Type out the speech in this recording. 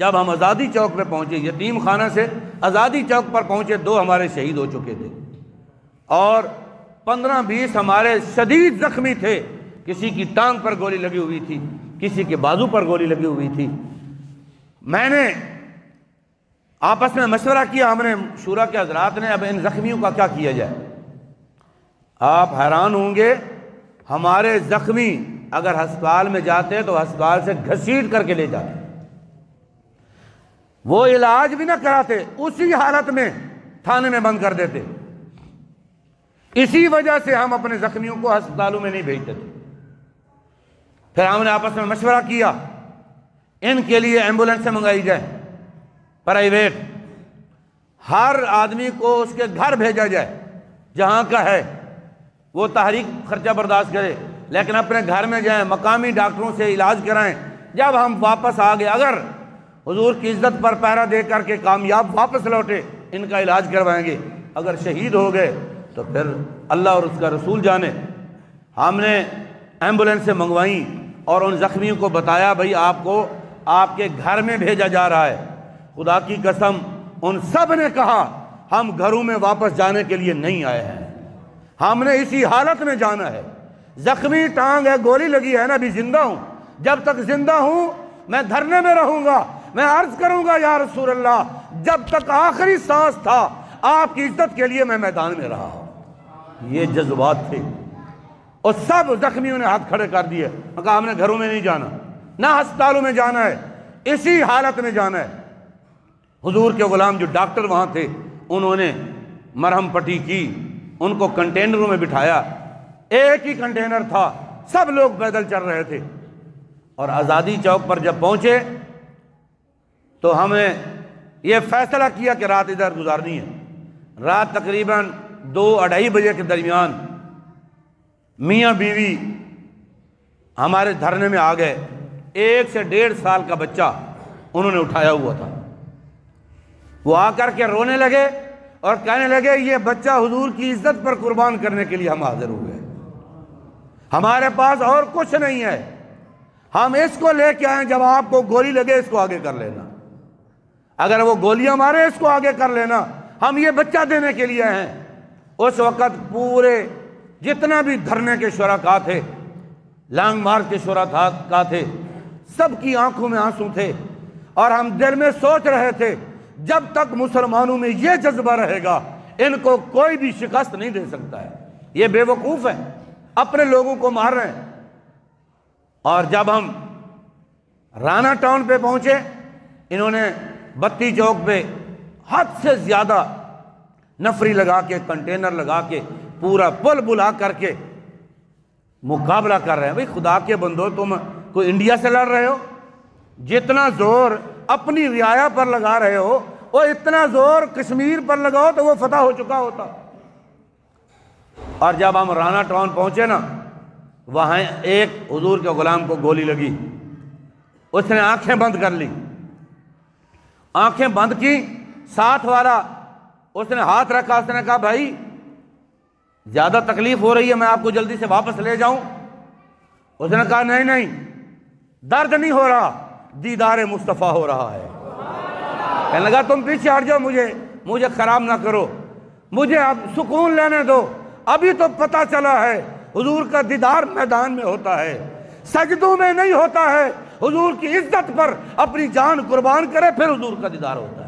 جب ہم آزادی چوک پہ پہنچے، یتیم خانہ سے آزادی چوک پر پہنچے، 2 ہمارے شہید ہو چکے تھے اور 15-20 ہمارے شدید زخمی تھے۔ کسی کی ٹانگ پر گولی لگی ہوئی تھی، کسی کے بازو پر گولی لگی ہوئی تھی۔ میں نے آپس میں مشورہ کیا، ہم نے شورا کے حضرات نے، اب ان زخمیوں کا کیا کیا جائے۔ آپ حیران ہوں گے، ہمارے زخمی اگر ہسپتال میں جاتے تو ہسپتال سے گھسیٹ کر کے لے جاتے، وہ علاج بھی نہ کراتے، اسی حالت میں تھانے میں بند کر دیتے۔ اسی وجہ سے ہم اپنے زخمیوں کو ہسپتالوں میں نہیں بھیجتے تھے۔ پھر ہم نے آپس میں مشورہ کیا، ان کے لیے ایمبولینسیں منگائی جائیں پرائیویٹ، ہر آدمی کو اس کے گھر بھیجا جائے جہاں کا ہے، وہ تحریک خرچہ برداشت کرے، لیکن اپنے گھر میں جائیں، مقامی ڈاکٹروں سے علاج کرائیں۔ جب ہم واپس آ گئے، اگر حضور کی عزت پر پہرا دے کر کے کامیاب واپس لوٹے، ان کا علاج کروائیں گے، اگر شہید ہو گئے تو پھر اللہ اور اس کا رسول جانے۔ ہم نے ایمبولینسیں منگوائیں اور ان زخمیوں کو بتایا، بھائی آپ کو آپ کے گھر میں بھیجا جا رہا ہے۔ خدا کی قسم ان سب نے کہا ہم گھروں میں واپس جانے کے لیے نہیں آئے ہیں، ہم نے اسی حالت میں جانا ہے۔ زخمی ٹانگ ہے، گولی لگی ہے نا، ابھی زندہ ہوں، جب تک زندہ ہوں میں دھرنے میں رہوں گا، میں عرض کروں گا یا رسول اللہ، جب تک آخری سانس تھا آپ کی عزت کے لیے میں میدان میں رہا ہوں۔ یہ جذبات تھے، اور سب زخمیوں نے ہاتھ کھڑے کر دیے، کہا ہم نے گھروں میں نہیں جانا، نہ ہسپتالوں میں جانا ہے، اسی حالت میں جانا ہے۔ حضور کے غلام جو ڈاکٹر وہاں تھے، انہوں نے مرہم پٹی کی، ان کو کنٹینروں میں بٹھایا، ایک ہی کنٹینر تھا، سب لوگ پیدل چل رہے تھے۔ اور آزادی چوک پر جب پہنچے تو ہم نے یہ فیصلہ کیا کہ رات ادھر گزارنی ہے۔ رات تقریباً 2-2:30 بجے کے درمیان میاں بیوی ہمارے دھرنے میں آ گئے۔ 1 سے 1.5 سال کا بچہ انہوں نے اٹھایا ہوا تھا، وہ آ کر کے رونے لگے اور کہنے لگے یہ بچہ حضور کی عزت پر قربان کرنے کے لیے ہم حاضر ہوئے، ہمارے پاس اور کچھ نہیں ہے، ہم اس کو لے کے آئیں، جب آپ کو گولی لگے اس کو آگے کر لینا، اگر وہ گولیاں مارے اس کو آگے کر لینا، ہم یہ بچہ دینے کے لیے ہیں۔ اس وقت پورے جتنا بھی دھرنے کے شرکا تھے، لانگ مارچ کے شرکا تھے، سب کی آنکھوں میں آنسو تھے، اور ہم دل میں سوچ رہے تھے جب تک مسلمانوں میں یہ جذبہ رہے گا ان کو کوئی بھی شکست نہیں دے سکتا ہے، یہ بے وقوف ہیں، اپنے لوگوں کو مار رہے ہیں۔ اور جب ہم رانا ٹاؤن پہ پہنچے، انہوں نے بتی چوک پہ حد سے زیادہ نفری لگا کے، کنٹینر لگا کے، پورا پل بلا کر کے مقابلہ کر رہے ہیں۔ بھئی خدا کے بندو، تم کوئی انڈیا سے لڑ رہے ہو؟ جتنا زور اپنی رعایا پر لگا رہے ہو، وہ اتنا زور کشمیر پر لگاؤ تو وہ فتح ہو چکا ہوتا۔ اور جب ہم رانا ٹاؤن پہنچے نا، وہاں ایک حضور کے غلام کو گولی لگی، اس نے آنکھیں بند کر لی، آنکھیں بند کی، ساتھ والا اس نے ہاتھ رکھا، اس نے کہا بھائی زیادہ تکلیف ہو رہی ہے، میں آپ کو جلدی سے واپس لے جاؤں؟ اس نے کہا نہیں نہیں، درد نہیں ہو رہا، دیدار مصطفیٰ ہو رہا ہے۔ کہنے لگا تم پیچھے ہٹ جاؤ، مجھے خراب نہ کرو، مجھے اب سکون لینے دو، ابھی تو پتہ چلا ہے حضور کا دیدار میدان میں ہوتا ہے، سجدوں میں نہیں ہوتا ہے، حضور کی عزت پر اپنی جان قربان کرے پھر حضور کا دیدار ہوتا ہے۔